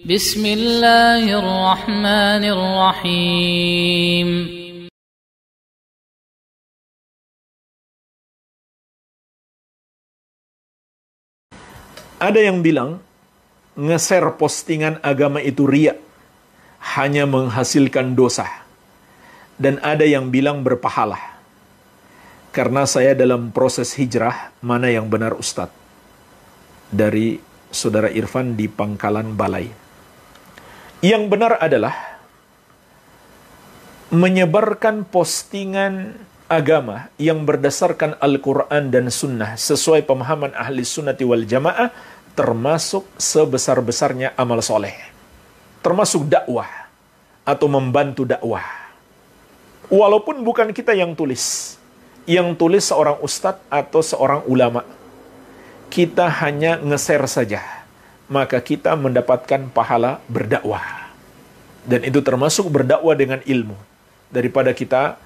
Bismillahirrahmanirrahim. Ada yang bilang nge-share postingan agama itu riya, hanya menghasilkan dosa. Dan ada yang bilang berpahala. Karena saya dalam proses hijrah, mana yang benar Ustadz? Dari Saudara Irfan di Pangkalan Balai. Yang benar adalah menyebarkan postingan agama yang berdasarkan Al-Quran dan Sunnah sesuai pemahaman ahli sunnati wal jamaah termasuk sebesar-besarnya amal soleh. Termasuk dakwah atau membantu dakwah. Walaupun bukan kita yang tulis. Yang tulis seorang ustadz atau seorang ulama. Kita hanya nge-share saja. Maka kita mendapatkan pahala berdakwah. Dan itu termasuk berdakwah dengan ilmu. Daripada kita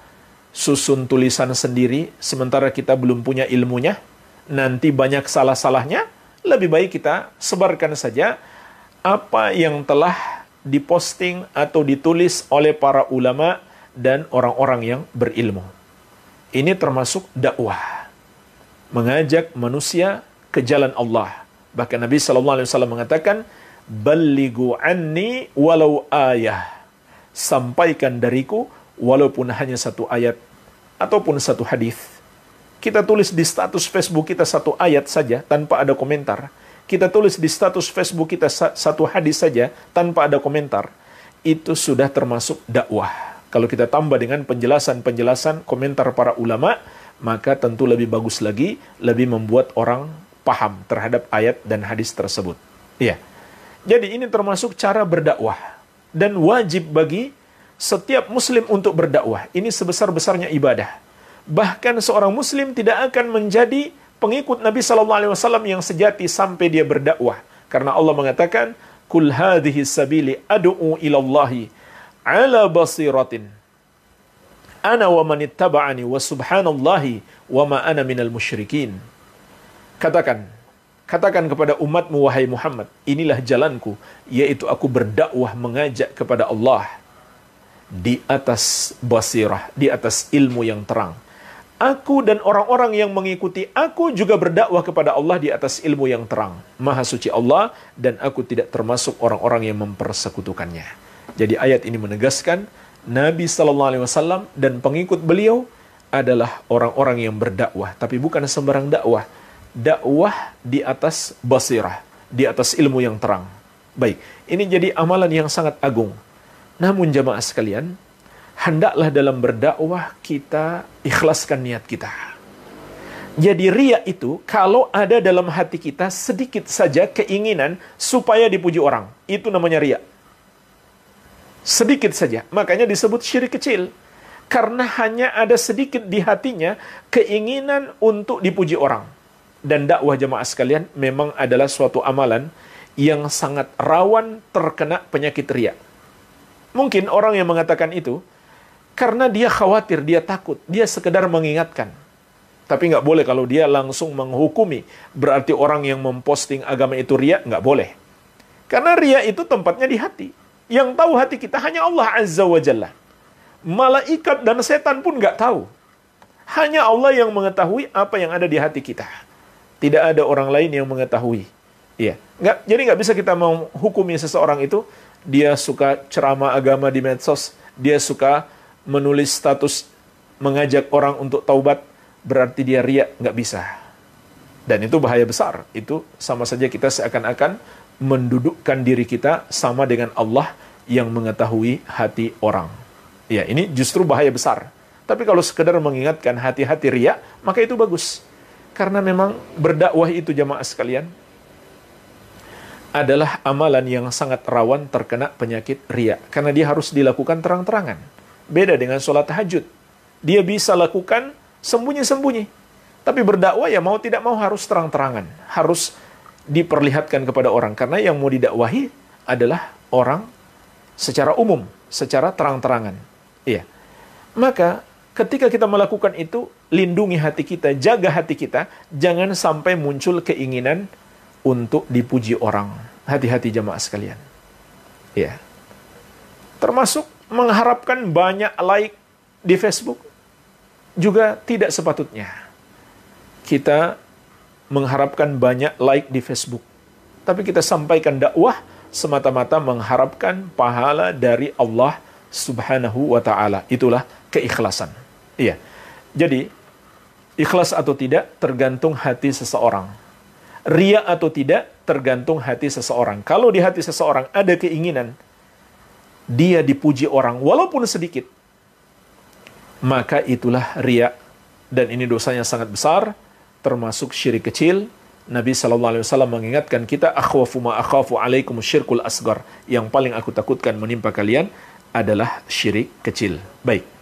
susun tulisan sendiri, sementara kita belum punya ilmunya, nanti banyak salah-salahnya, lebih baik kita sebarkan saja apa yang telah diposting atau ditulis oleh para ulama dan orang-orang yang berilmu. Ini termasuk dakwah. Mengajak manusia ke jalan Allah. Bahkan Nabi SAW mengatakan, "Ballighu anni walau ayah." Sampaikan dariku walaupun hanya satu ayat ataupun satu hadis. Kita tulis di status Facebook kita satu ayat saja tanpa ada komentar. Kita tulis di status Facebook kita satu hadis saja tanpa ada komentar. Itu sudah termasuk dakwah. Kalau kita tambah dengan penjelasan-penjelasan komentar para ulama, maka tentu lebih bagus lagi, lebih membuat orang paham terhadap ayat dan hadis tersebut. Iya. Jadi ini termasuk cara berdakwah dan wajib bagi setiap muslim untuk berdakwah. Ini sebesar-besarnya ibadah. Bahkan seorang muslim tidak akan menjadi pengikut Nabi SAW yang sejati sampai dia berdakwah. Karena Allah mengatakan, "Kul hadhihi sabili ad'u ilallahi ala basiratin. Ana wa manittaba'ani wa subhanallahi wa ma ana minal musyrikin." Katakan kepada umatmu, wahai Muhammad, inilah jalanku, yaitu aku berdakwah mengajak kepada Allah di atas basirah, di atas ilmu yang terang. Aku dan orang-orang yang mengikuti aku juga berdakwah kepada Allah di atas ilmu yang terang. Maha suci Allah, dan aku tidak termasuk orang-orang yang mempersekutukannya. Jadi ayat ini menegaskan Nabi SAW dan pengikut beliau adalah orang-orang yang berdakwah, tapi bukan sembarang dakwah. Dakwah di atas basirah, di atas ilmu yang terang. Baik, ini jadi amalan yang sangat agung. Namun jamaah sekalian, hendaklah dalam berdakwah kita ikhlaskan niat kita. Jadi riya itu kalau ada dalam hati kita sedikit saja keinginan supaya dipuji orang, itu namanya riya. Sedikit saja, makanya disebut syirik kecil. Karena hanya ada sedikit di hatinya keinginan untuk dipuji orang. Dan dakwah jamaah sekalian memang adalah suatu amalan yang sangat rawan terkena penyakit riya. Mungkin orang yang mengatakan itu karena dia khawatir, dia takut, dia sekedar mengingatkan. Tapi nggak boleh kalau dia langsung menghukumi. Berarti orang yang memposting agama itu riya, nggak boleh. Karena riya itu tempatnya di hati. Yang tahu hati kita hanya Allah Azza wa Jalla. Malaikat dan setan pun nggak tahu. Hanya Allah yang mengetahui apa yang ada di hati kita. Tidak ada orang lain yang mengetahui. Iya. Jadi nggak bisa kita menghukumi seseorang itu. Dia suka ceramah agama di medsos, dia suka menulis status mengajak orang untuk taubat, berarti dia riya, nggak bisa. Dan itu bahaya besar. Itu sama saja kita seakan-akan mendudukkan diri kita sama dengan Allah yang mengetahui hati orang. Ya, ini justru bahaya besar. Tapi kalau sekedar mengingatkan hati-hati riya, maka itu bagus. Karena memang berdakwah itu jamaah sekalian, adalah amalan yang sangat rawan terkena penyakit riya. Karena dia harus dilakukan terang-terangan. Beda dengan sholat tahajud. Dia bisa lakukan sembunyi-sembunyi. Tapi berdakwah ya mau tidak mau harus terang-terangan. Harus diperlihatkan kepada orang. Karena yang mau didakwahi adalah orang secara umum. Secara terang-terangan. Iya. Maka ketika kita melakukan itu, lindungi hati kita, jaga hati kita. Jangan sampai muncul keinginan untuk dipuji orang. Hati-hati jamaah sekalian. Ya. Termasuk mengharapkan banyak like di Facebook juga tidak sepatutnya. Kita mengharapkan banyak like di Facebook, tapi kita sampaikan dakwah semata-mata mengharapkan pahala dari Allah Subhanahu wa ta'ala. Itulah keikhlasan. Iya. Jadi, ikhlas atau tidak tergantung hati seseorang. Ria atau tidak tergantung hati seseorang. Kalau di hati seseorang ada keinginan dia dipuji orang walaupun sedikit, maka itulah ria, dan ini dosanya sangat besar, termasuk syirik kecil. Nabi SAW mengingatkan kita, akhwafu ma akhafu alaikum syirkul asgar, yang paling aku takutkan menimpa kalian adalah syirik kecil. Baik.